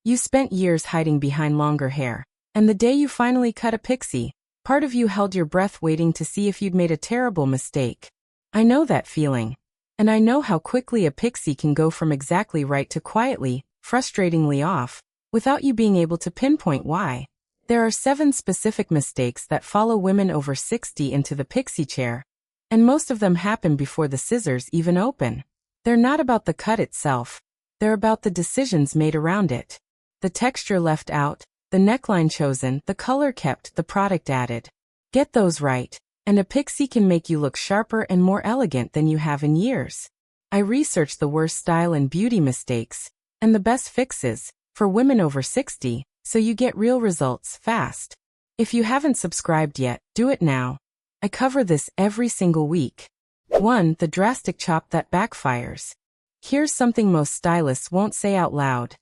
You spent years hiding behind longer hair, and the day you finally cut a pixie, part of you held your breath waiting to see if you'd made a terrible mistake. I know that feeling. And I know how quickly a pixie can go from exactly right to quietly, frustratingly off, without you being able to pinpoint why. There are 7 specific mistakes that follow women over 60 into the pixie chair, and most of them happen before the scissors even open. They're not about the cut itself. They're about the decisions made around it. The texture left out, the neckline chosen, the color kept, the product added. Get those right, and a pixie can make you look sharper and more elegant than you have in years. I researched the worst style and beauty mistakes, and the best fixes, for women over 60, so you get real results fast. If you haven't subscribed yet, do it now. I cover this every single week. 1. The drastic chop that backfires. Here's something most stylists won't say out loud.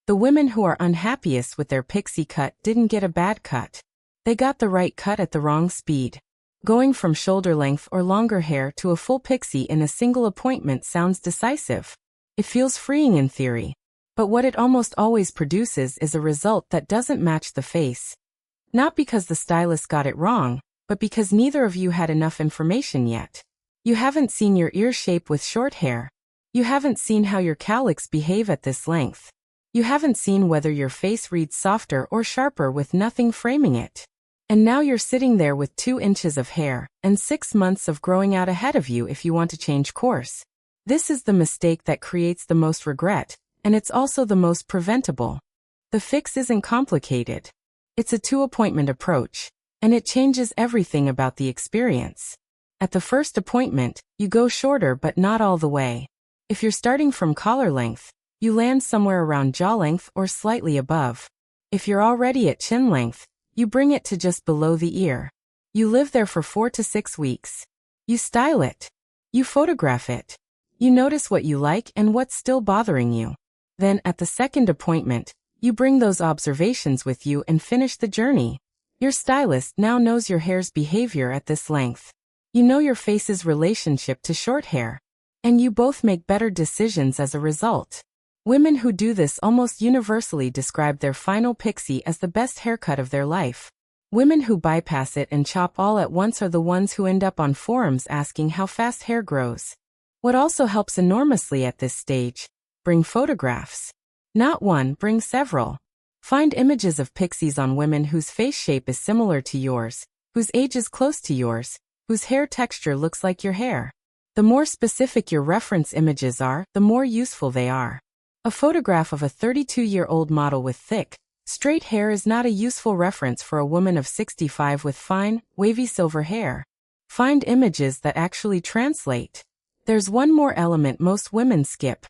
The women who are unhappiest with their pixie cut didn't get a bad cut. They got the right cut at the wrong speed. Going from shoulder length or longer hair to a full pixie in a single appointment sounds decisive. It feels freeing in theory. But what it almost always produces is a result that doesn't match the face. Not because the stylist got it wrong, but because neither of you had enough information yet. You haven't seen your ear shape with short hair. You haven't seen how your cowlicks behave at this length. You haven't seen whether your face reads softer or sharper with nothing framing it. And now you're sitting there with 2 inches of hair and 6 months of growing out ahead of you if you want to change course. This is the mistake that creates the most regret, and it's also the most preventable. The fix isn't complicated. It's a 2-appointment approach, and it changes everything about the experience. At the first appointment, you go shorter but not all the way. If you're starting from collar length, you land somewhere around jaw length or slightly above. If you're already at chin length, you bring it to just below the ear. You live there for 4 to 6 weeks. You style it. You photograph it. You notice what you like and what's still bothering you. Then, at the second appointment, you bring those observations with you and finish the journey. Your stylist now knows your hair's behavior at this length. You know your face's relationship to short hair. And you both make better decisions as a result. Women who do this almost universally describe their final pixie as the best haircut of their life. Women who bypass it and chop all at once are the ones who end up on forums asking how fast hair grows. What also helps enormously at this stage? Bring photographs. Not one, bring several. Find images of pixies on women whose face shape is similar to yours, whose age is close to yours, whose hair texture looks like your hair. The more specific your reference images are, the more useful they are. A photograph of a 32-year-old model with thick, straight hair is not a useful reference for a woman of 65 with fine, wavy silver hair. Find images that actually translate. There's one more element most women skip.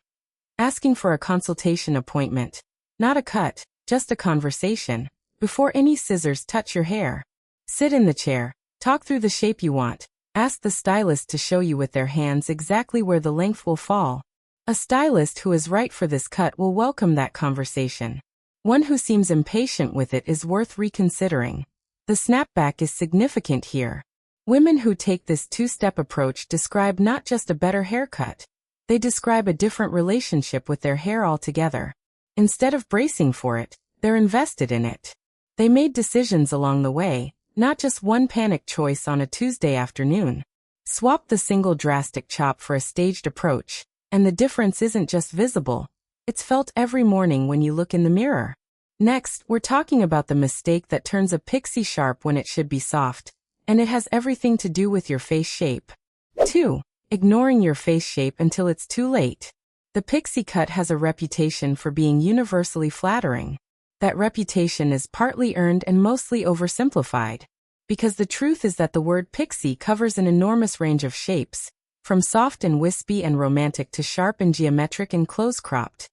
Asking for a consultation appointment. Not a cut, just a conversation, before any scissors touch your hair. Sit in the chair, talk through the shape you want, ask the stylist to show you with their hands exactly where the length will fall. A stylist who is right for this cut will welcome that conversation. One who seems impatient with it is worth reconsidering. The snapback is significant here. Women who take this 2-step approach describe not just a better haircut. They describe a different relationship with their hair altogether. Instead of bracing for it, they're invested in it. They made decisions along the way, not just one panic choice on a Tuesday afternoon. Swap the single drastic chop for a staged approach. And the difference isn't just visible, it's felt every morning when you look in the mirror. Next, we're talking about the mistake that turns a pixie sharp when it should be soft, and it has everything to do with your face shape. 2. Ignoring your face shape until it's too late. The pixie cut has a reputation for being universally flattering. That reputation is partly earned and mostly oversimplified. Because the truth is that the word pixie covers an enormous range of shapes, from soft and wispy and romantic to sharp and geometric and close-cropped.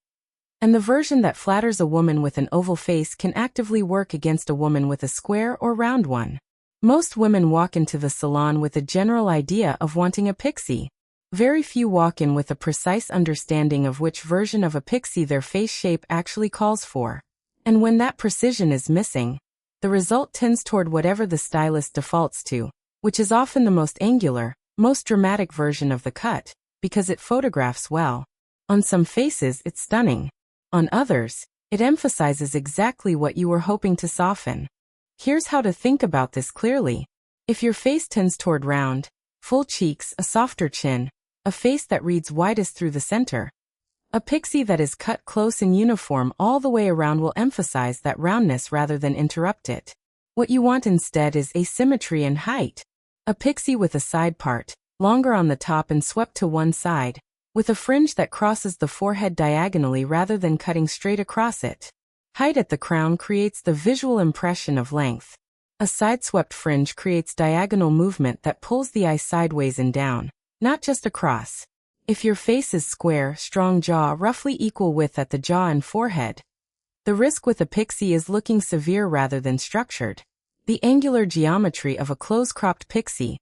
And the version that flatters a woman with an oval face can actively work against a woman with a square or round one. Most women walk into the salon with a general idea of wanting a pixie. Very few walk in with a precise understanding of which version of a pixie their face shape actually calls for. And when that precision is missing, the result tends toward whatever the stylist defaults to, which is often the most angular, most dramatic version of the cut, because it photographs well. On some faces it's stunning. On others, It emphasizes exactly what you were hoping to soften. Here's how to think about this clearly. If your face tends toward round, full cheeks, a softer chin, a face that reads widest through the center, a pixie that is cut close and uniform all the way around will emphasize that roundness rather than interrupt it. What you want instead is asymmetry and height. A pixie with a side part, longer on the top and swept to one side, with a fringe that crosses the forehead diagonally rather than cutting straight across it. Height at the crown creates the visual impression of length. A side-swept fringe creates diagonal movement that pulls the eye sideways and down, not just across. If your face is square, strong jaw, roughly equal width at the jaw and forehead, the risk with a pixie is looking severe rather than structured. The angular geometry of a close-cropped pixie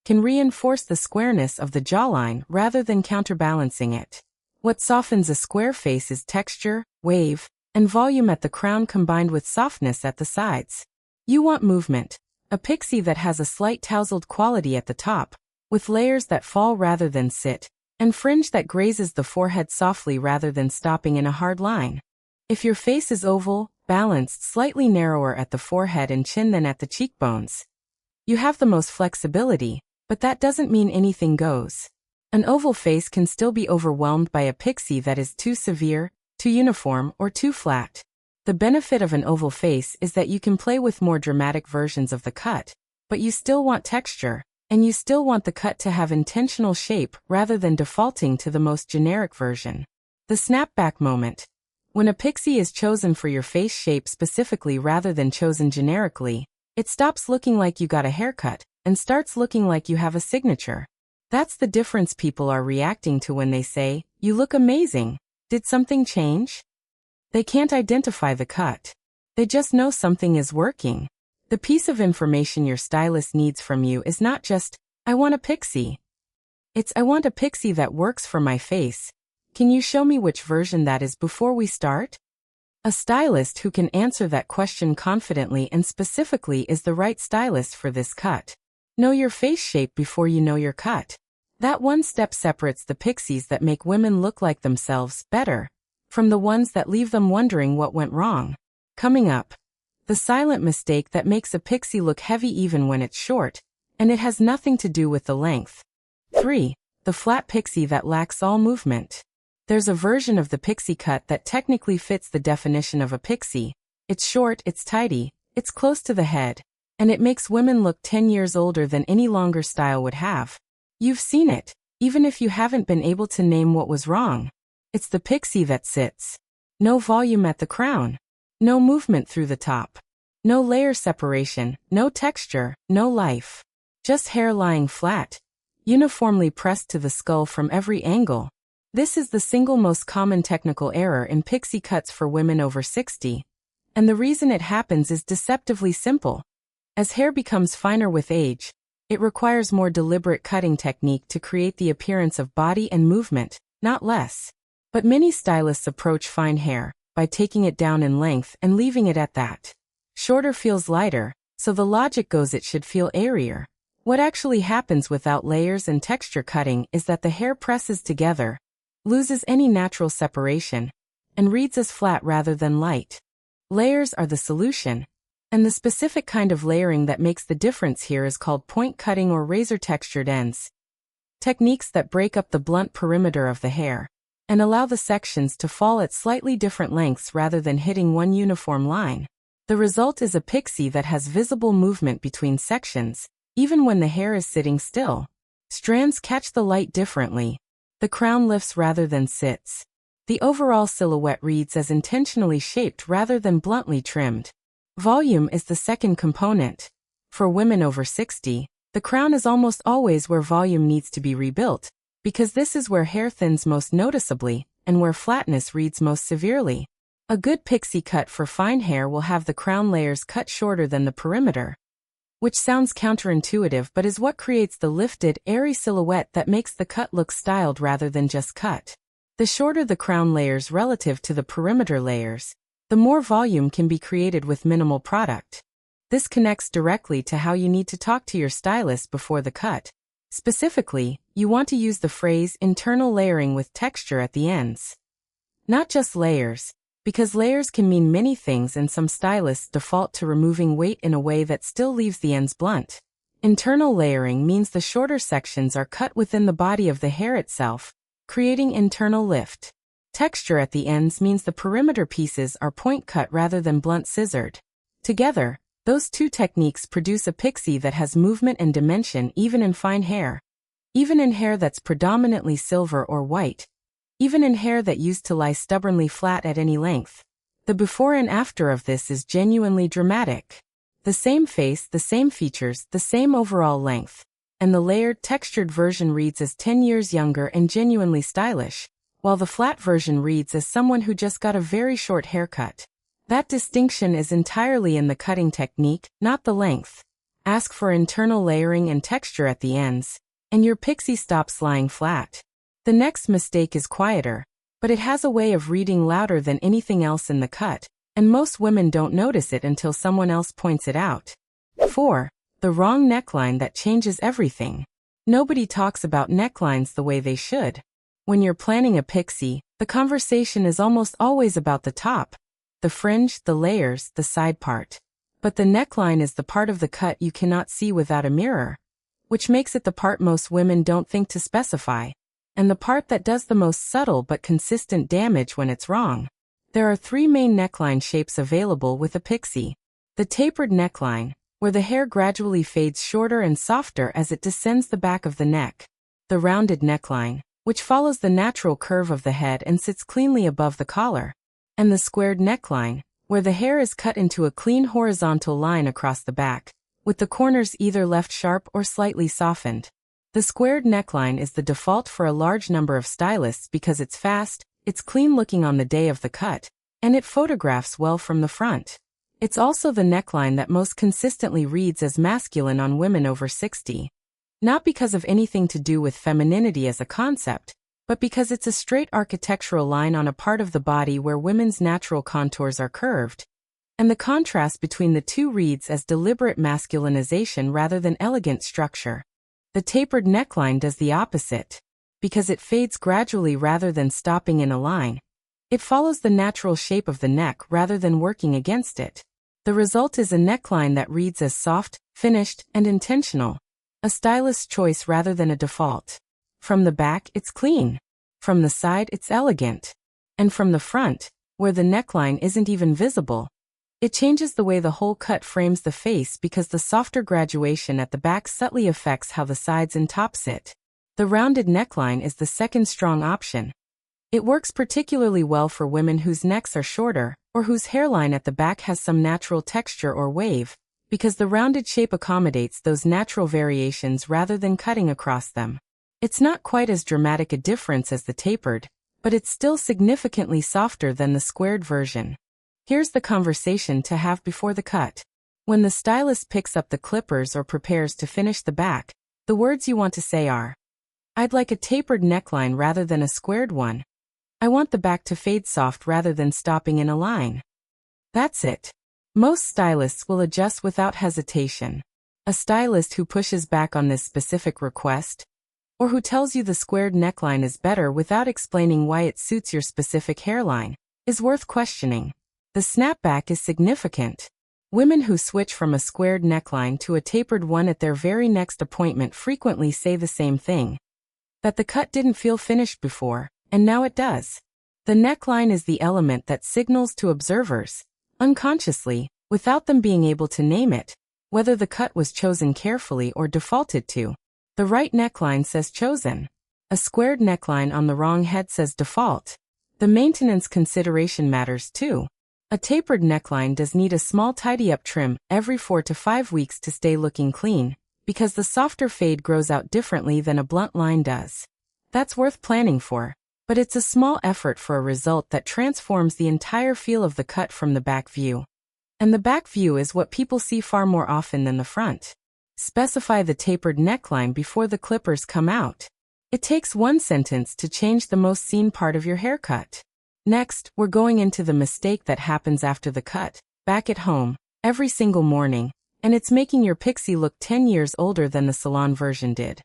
can reinforce the squareness of the jawline rather than counterbalancing it. What softens a square face is texture, wave, and volume at the crown combined with softness at the sides. You want movement, a pixie that has a slight tousled quality at the top, with layers that fall rather than sit, and fringe that grazes the forehead softly rather than stopping in a hard line. If your face is oval, balanced, slightly narrower at the forehead and chin than at the cheekbones, you have the most flexibility, but that doesn't mean anything goes. An oval face can still be overwhelmed by a pixie that is too severe, too uniform, or too flat. The benefit of an oval face is that you can play with more dramatic versions of the cut, but you still want texture, and you still want the cut to have intentional shape rather than defaulting to the most generic version. The snapback moment. When a pixie is chosen for your face shape specifically rather than chosen generically, it stops looking like you got a haircut and starts looking like you have a signature. That's the difference people are reacting to when they say, "You look amazing. Did something change?" They can't identify the cut. They just know something is working. The piece of information your stylist needs from you is not just, "I want a pixie." It's, "I want a pixie that works for my face. Can you show me which version that is before we start?" A stylist who can answer that question confidently and specifically is the right stylist for this cut. Know your face shape before you know your cut. That one step separates the pixies that make women look like themselves better from the ones that leave them wondering what went wrong. Coming up, the silent mistake that makes a pixie look heavy even when it's short, and it has nothing to do with the length. 3. The flat pixie that lacks all movement. There's a version of the pixie cut that technically fits the definition of a pixie. It's short, it's tidy, it's close to the head, and it makes women look 10 years older than any longer style would have. You've seen it, even if you haven't been able to name what was wrong. It's the pixie that sits. No volume at the crown. No movement through the top. No layer separation, no texture, no life. Just hair lying flat, uniformly pressed to the skull from every angle. This is the single most common technical error in pixie cuts for women over 60. And the reason it happens is deceptively simple. As hair becomes finer with age, it requires more deliberate cutting technique to create the appearance of body and movement, not less. But many stylists approach fine hair by taking it down in length and leaving it at that. Shorter feels lighter, so the logic goes it should feel airier. What actually happens without layers and texture cutting is that the hair presses together, loses any natural separation, and reads as flat rather than light. Layers are the solution, and the specific kind of layering that makes the difference here is called point cutting or razor textured ends. Techniques that break up the blunt perimeter of the hair and allow the sections to fall at slightly different lengths rather than hitting one uniform line. The result is a pixie that has visible movement between sections, even when the hair is sitting still. Strands catch the light differently. The crown lifts rather than sits. The overall silhouette reads as intentionally shaped rather than bluntly trimmed. Volume is the second component. For women over 60, the crown is almost always where volume needs to be rebuilt, because this is where hair thins most noticeably, and where flatness reads most severely. A good pixie cut for fine hair will have the crown layers cut shorter than the perimeter, which sounds counterintuitive but is what creates the lifted, airy silhouette that makes the cut look styled rather than just cut. The shorter the crown layers relative to the perimeter layers, the more volume can be created with minimal product. This connects directly to how you need to talk to your stylist before the cut. Specifically, you want to use the phrase internal layering with texture at the ends. Not just layers, Because layers can mean many things and some stylists default to removing weight in a way that still leaves the ends blunt. Internal layering means the shorter sections are cut within the body of the hair itself, creating internal lift. Texture at the ends means the perimeter pieces are point cut rather than blunt scissored. Together, those two techniques produce a pixie that has movement and dimension even in fine hair. Even in hair that's predominantly silver or white. Even in hair that used to lie stubbornly flat at any length. The before and after of this is genuinely dramatic. The same face, the same features, the same overall length. And the layered, textured version reads as 10 years younger and genuinely stylish, while the flat version reads as someone who just got a very short haircut. That distinction is entirely in the cutting technique, not the length. Ask for internal layering and texture at the ends, and your pixie stops lying flat. The next mistake is quieter, but it has a way of reading louder than anything else in the cut, and most women don't notice it until someone else points it out. 4. The wrong neckline that changes everything. Nobody talks about necklines the way they should. When you're planning a pixie, the conversation is almost always about the top, the fringe, the layers, the side part. But the neckline is the part of the cut you cannot see without a mirror, which makes it the part most women don't think to specify, and the part that does the most subtle but consistent damage when it's wrong. There are 3 main neckline shapes available with a pixie. The tapered neckline, where the hair gradually fades shorter and softer as it descends the back of the neck. The rounded neckline, which follows the natural curve of the head and sits cleanly above the collar. And the squared neckline, where the hair is cut into a clean horizontal line across the back, with the corners either left sharp or slightly softened. The squared neckline is the default for a large number of stylists because it's fast, it's clean-looking on the day of the cut, and it photographs well from the front. It's also the neckline that most consistently reads as masculine on women over 60. Not because of anything to do with femininity as a concept, but because it's a straight architectural line on a part of the body where women's natural contours are curved. And the contrast between the two reads as deliberate masculinization rather than elegant structure. The tapered neckline does the opposite. Because it fades gradually rather than stopping in a line. It follows the natural shape of the neck rather than working against it. The result is a neckline that reads as soft, finished, and intentional. A stylist's choice rather than a default. From the back, it's clean. From the side, it's elegant. And from the front, where the neckline isn't even visible, it changes the way the whole cut frames the face because the softer graduation at the back subtly affects how the sides and top sit. The rounded neckline is the second strong option. It works particularly well for women whose necks are shorter, or whose hairline at the back has some natural texture or wave, because the rounded shape accommodates those natural variations rather than cutting across them. It's not quite as dramatic a difference as the tapered, but it's still significantly softer than the squared version. Here's the conversation to have before the cut. When the stylist picks up the clippers or prepares to finish the back, the words you want to say are, "I'd like a tapered neckline rather than a squared one. I want the back to fade soft rather than stopping in a line." That's it. Most stylists will adjust without hesitation. A stylist who pushes back on this specific request, or who tells you the squared neckline is better without explaining why it suits your specific hairline, is worth questioning. The snapback is significant. Women who switch from a squared neckline to a tapered one at their very next appointment frequently say the same thing. That the cut didn't feel finished before, and now it does. The neckline is the element that signals to observers, unconsciously, without them being able to name it, whether the cut was chosen carefully or defaulted to. The right neckline says chosen. A squared neckline on the wrong head says default. The maintenance consideration matters too. A tapered neckline does need a small tidy-up trim every 4 to 5 weeks to stay looking clean, because the softer fade grows out differently than a blunt line does. That's worth planning for, but it's a small effort for a result that transforms the entire feel of the cut from the back view. And the back view is what people see far more often than the front. Specify the tapered neckline before the clippers come out. It takes one sentence to change the most seen part of your haircut. Next, we're going into the mistake that happens after the cut, back at home, every single morning, and it's making your pixie look 10 years older than the salon version did.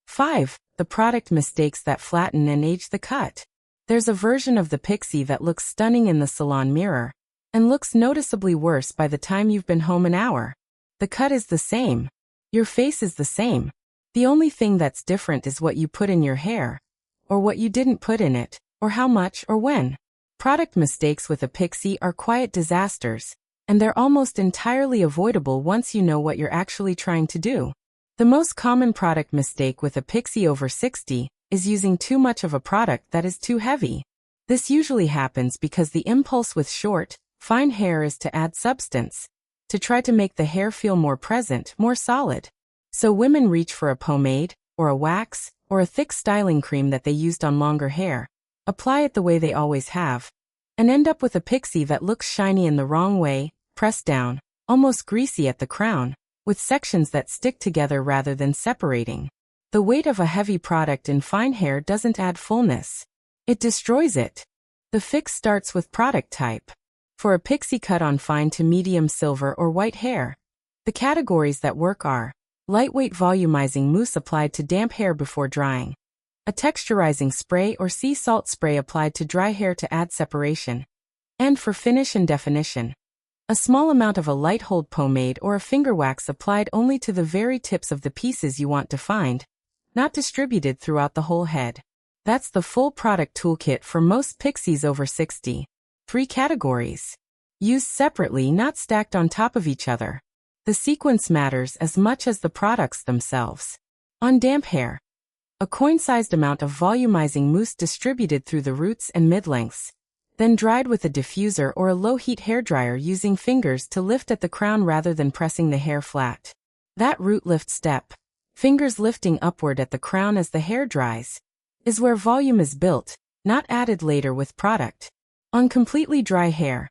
5. The product mistakes that flatten and age the cut. There's a version of the Pixie that looks stunning in the salon mirror and looks noticeably worse by the time you've been home an hour. The cut is the same. Your face is the same. The only thing that's different is what you put in your hair, or what you didn't put in it, or how much or when. Product mistakes with a Pixie are quiet disasters, and they're almost entirely avoidable once you know what you're actually trying to do. The most common product mistake with a Pixie over 60 is using too much of a product that is too heavy. This usually happens because the impulse with short, fine hair is to add substance, to try to make the hair feel more present, more solid. So women reach for a pomade, or a wax, or a thick styling cream that they used on longer hair, apply it the way they always have, and end up with a Pixie that looks shiny in the wrong way, pressed down, almost greasy at the crown, with sections that stick together rather than separating. The weight of a heavy product in fine hair doesn't add fullness. It destroys it. The fix starts with product type. For a Pixie cut on fine to medium silver or white hair, the categories that work are lightweight volumizing mousse applied to damp hair before drying, a texturizing spray or sea salt spray applied to dry hair to add separation, and for finish and definition, a small amount of a light hold pomade or a finger wax applied only to the very tips of the pieces you want defined, not distributed throughout the whole head. That's the full product toolkit for most Pixies over 60. 3 categories. Used separately, not stacked on top of each other. The sequence matters as much as the products themselves. On damp hair, a coin-sized amount of volumizing mousse distributed through the roots and mid-lengths, then dried with a diffuser or a low-heat hairdryer using fingers to lift at the crown rather than pressing the hair flat. That root lift step, fingers lifting upward at the crown as the hair dries, is where volume is built, not added later with product. On completely dry hair,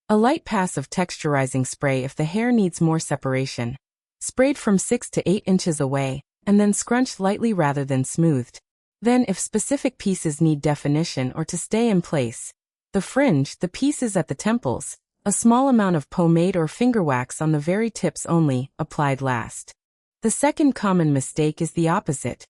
a light pass of texturizing spray if the hair needs more separation, sprayed from 6 to 8 inches away, and then scrunched lightly rather than smoothed. Then if specific pieces need definition or to stay in place, the fringe, the pieces at the temples, a small amount of pomade or finger wax on the very tips only, applied last. The second common mistake is the opposite.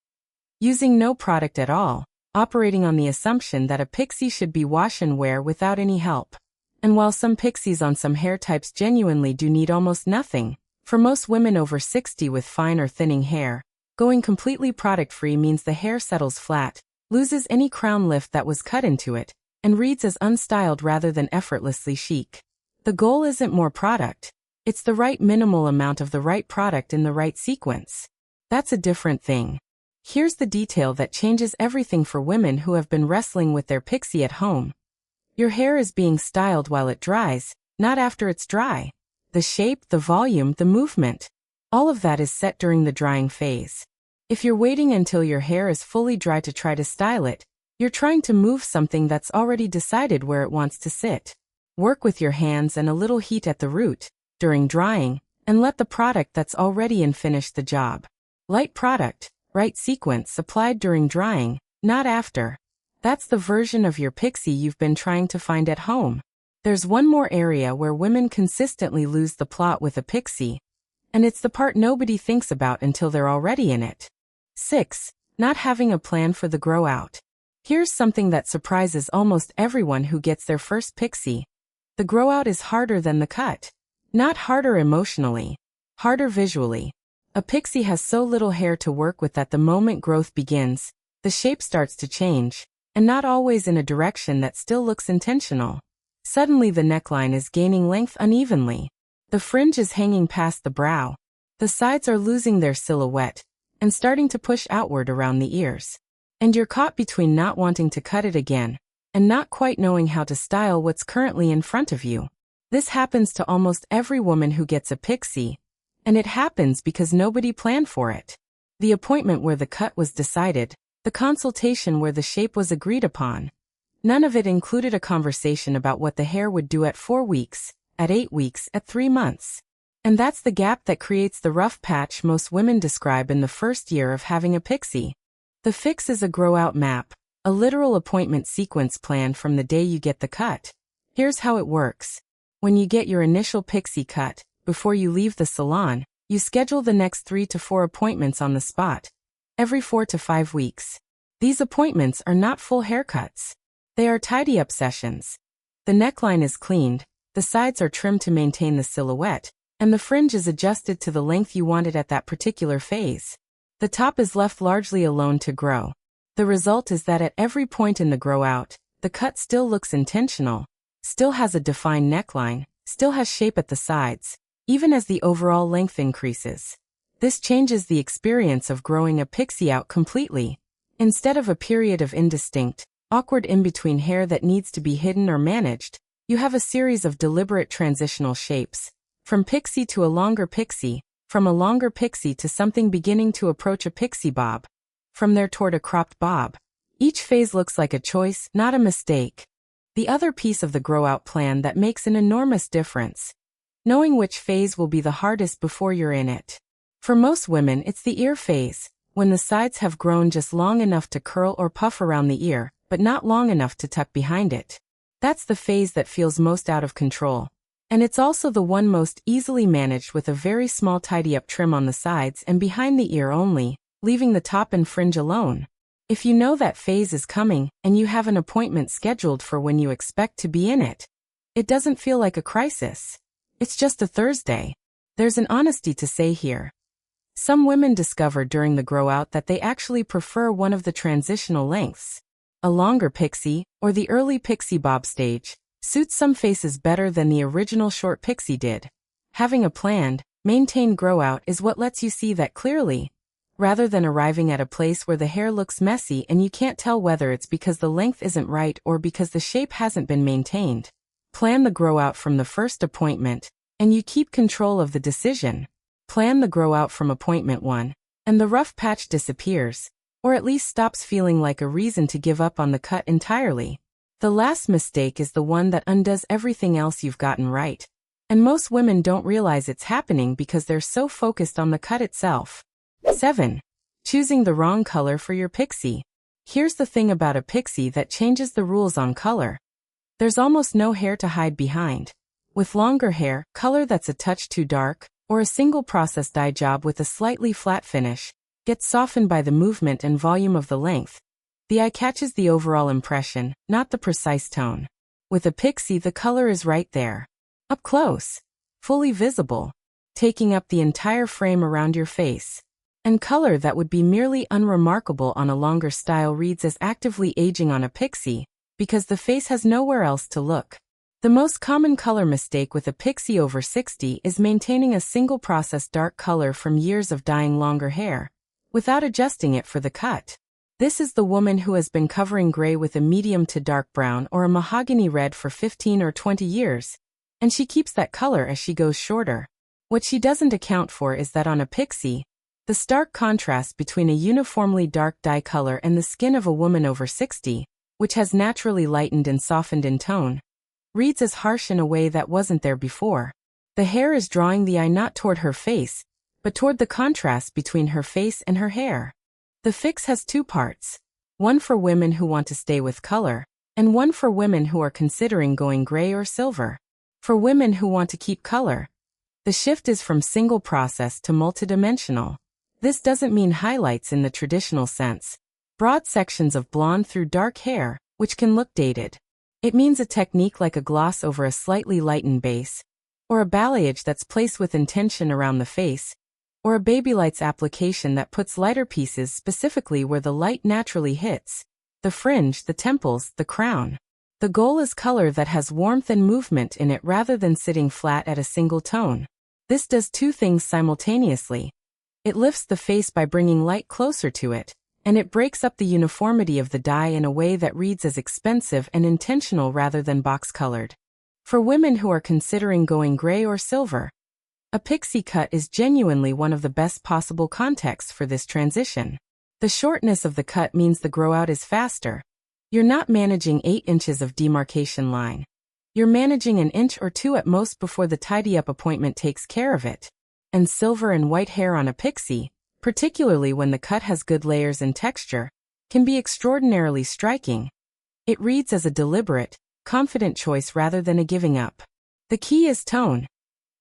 Using no product at all, operating on the assumption that a Pixie should be wash and wear without any help. And while some Pixies on some hair types genuinely do need almost nothing, for most women over 60 with fine or thinning hair, going completely product-free means the hair settles flat, loses any crown lift that was cut into it, and reads as unstyled rather than effortlessly chic. The goal isn't more product. It's the right minimal amount of the right product in the right sequence. That's a different thing. Here's the detail that changes everything for women who have been wrestling with their Pixie at home. Your hair is being styled while it dries, not after it's dry. The shape, the volume, the movement, all of that is set during the drying phase. If you're waiting until your hair is fully dry to try to style it, you're trying to move something that's already decided where it wants to sit. Work with your hands and a little heat at the root, during drying, and let the product that's already in finish the job. Light product, right sequence applied during drying, not after. That's the version of your Pixie you've been trying to find at home. There's one more area where women consistently lose the plot with a Pixie, and it's the part nobody thinks about until they're already in it. 6. Not having a plan for the grow out. Here's something that surprises almost everyone who gets their first Pixie. The grow out is harder than the cut. Not harder emotionally, harder visually. A Pixie has so little hair to work with that the moment growth begins, the shape starts to change, and not always in a direction that still looks intentional. Suddenly the neckline is gaining length unevenly. The fringe is hanging past the brow. The sides are losing their silhouette and starting to push outward around the ears. And you're caught between not wanting to cut it again and not quite knowing how to style what's currently in front of you. This happens to almost every woman who gets a Pixie, and it happens because nobody planned for it. The appointment where the cut was decided, the consultation where the shape was agreed upon, none of it included a conversation about what the hair would do at 4 weeks, at 8 weeks, at 3 months. And that's the gap that creates the rough patch most women describe in the first year of having a Pixie. The fix is a grow-out map, a literal appointment sequence plan from the day you get the cut. Here's how it works. When you get your initial Pixie cut, before you leave the salon, you schedule the next 3 to 4 appointments on the spot, every 4 to 5 weeks. These appointments are not full haircuts. They are tidy-up sessions. The neckline is cleaned, the sides are trimmed to maintain the silhouette, and the fringe is adjusted to the length you want it at that particular phase. The top is left largely alone to grow. The result is that at every point in the grow-out, the cut still looks intentional, still has a defined neckline, still has shape at the sides, even as the overall length increases. This changes the experience of growing a pixie out completely. Instead of a period of indistinct, awkward in-between hair that needs to be hidden or managed, you have a series of deliberate transitional shapes. From pixie to a longer pixie, from a longer pixie to something beginning to approach a pixie bob, from there toward a cropped bob. Each phase looks like a choice, not a mistake. The other piece of the grow-out plan that makes an enormous difference. Knowing which phase will be the hardest before you're in it. For most women, it's the ear phase, when the sides have grown just long enough to curl or puff around the ear, but not long enough to tuck behind it. That's the phase that feels most out of control. And it's also the one most easily managed with a very small tidy-up trim on the sides and behind the ear only, leaving the top and fringe alone. If you know that phase is coming and you have an appointment scheduled for when you expect to be in it, it doesn't feel like a crisis. It's just a Thursday. There's an honesty to say here. Some women discover during the grow-out that they actually prefer one of the transitional lengths. A longer pixie, or the early pixie bob stage, suits some faces better than the original short pixie did. Having a planned, maintained grow-out is what lets you see that clearly, rather than arriving at a place where the hair looks messy and you can't tell whether it's because the length isn't right or because the shape hasn't been maintained. Plan the grow-out from the first appointment, and you keep control of the decision. Plan the grow-out from appointment 1, and the rough patch disappears, or at least stops feeling like a reason to give up on the cut entirely. The last mistake is the one that undoes everything else you've gotten right. And most women don't realize it's happening because they're so focused on the cut itself. 7. Choosing the wrong color for your pixie. Here's the thing about a pixie that changes the rules on color. There's almost no hair to hide behind. With longer hair, color that's a touch too dark, or a single process dye job with a slightly flat finish, gets softened by the movement and volume of the length. The eye catches the overall impression, not the precise tone. With a pixie, the color is right there. Up close. Fully visible. Taking up the entire frame around your face. And color that would be merely unremarkable on a longer style reads as actively aging on a pixie, because the face has nowhere else to look. The most common color mistake with a pixie over 60 is maintaining a single process dark color from years of dyeing longer hair, without adjusting it for the cut. This is the woman who has been covering gray with a medium to dark brown or a mahogany red for 15 or 20 years, and she keeps that color as she goes shorter. What she doesn't account for is that on a pixie, the stark contrast between a uniformly dark dye color and the skin of a woman over 60, which has naturally lightened and softened in tone, reads as harsh in a way that wasn't there before. The hair is drawing the eye not toward her face, but toward the contrast between her face and her hair. The fix has two parts. One for women who want to stay with color, and one for women who are considering going gray or silver. For women who want to keep color, the shift is from single process to multidimensional. This doesn't mean highlights in the traditional sense. Broad sections of blonde through dark hair, which can look dated. It means a technique like a gloss over a slightly lightened base, or a balayage that's placed with intention around the face, or a baby lights application that puts lighter pieces specifically where the light naturally hits, the fringe, the temples, the crown. The goal is color that has warmth and movement in it rather than sitting flat at a single tone. This does two things simultaneously. It lifts the face by bringing light closer to it, and it breaks up the uniformity of the dye in a way that reads as expensive and intentional rather than box-colored. For women who are considering going gray or silver, a pixie cut is genuinely one of the best possible contexts for this transition. The shortness of the cut means the grow-out is faster. You're not managing 8 inches of demarcation line. You're managing an inch or 2 at most before the tidy-up appointment takes care of it. And silver and white hair on a pixie, particularly when the cut has good layers and texture, can be extraordinarily striking. It reads as a deliberate, confident choice rather than a giving up. The key is tone.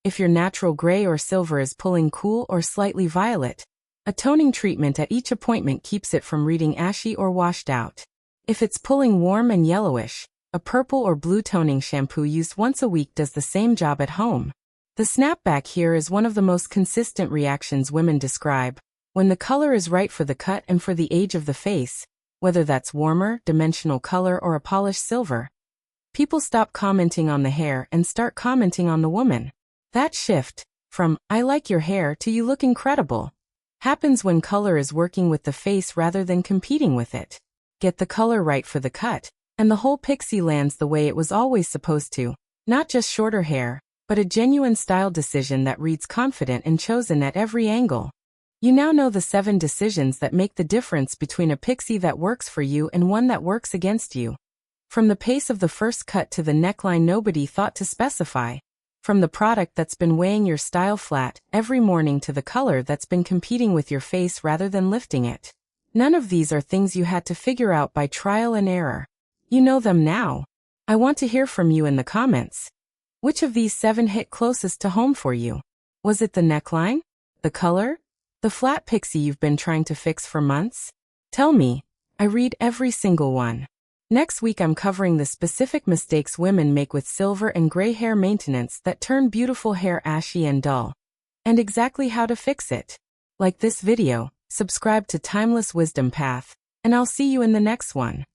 If your natural gray or silver is pulling cool or slightly violet, a toning treatment at each appointment keeps it from reading ashy or washed out. If it's pulling warm and yellowish, a purple or blue toning shampoo used once a week does the same job at home. The snapback here is one of the most consistent reactions women describe. When the color is right for the cut and for the age of the face, whether that's warmer, dimensional color or a polished silver, people stop commenting on the hair and start commenting on the woman. That shift, from, "I like your hair" to "you look incredible," happens when color is working with the face rather than competing with it. Get the color right for the cut, and the whole Pixie lands the way it was always supposed to. Not just shorter hair, but a genuine style decision that reads confident and chosen at every angle. You now know the 7 decisions that make the difference between a Pixie that works for you and one that works against you. From the pace of the first cut to the neckline nobody thought to specify. From the product that's been weighing your style flat every morning to the color that's been competing with your face rather than lifting it. None of these are things you had to figure out by trial and error. You know them now. I want to hear from you in the comments. Which of these 7 hit closest to home for you? Was it the neckline? The color? The flat Pixie you've been trying to fix for months? Tell me. I read every single one. Next week I'm covering the specific mistakes women make with silver and gray hair maintenance that turn beautiful hair ashy and dull. And exactly how to fix it. Like this video, subscribe to Timeless Wisdom Path, and I'll see you in the next one.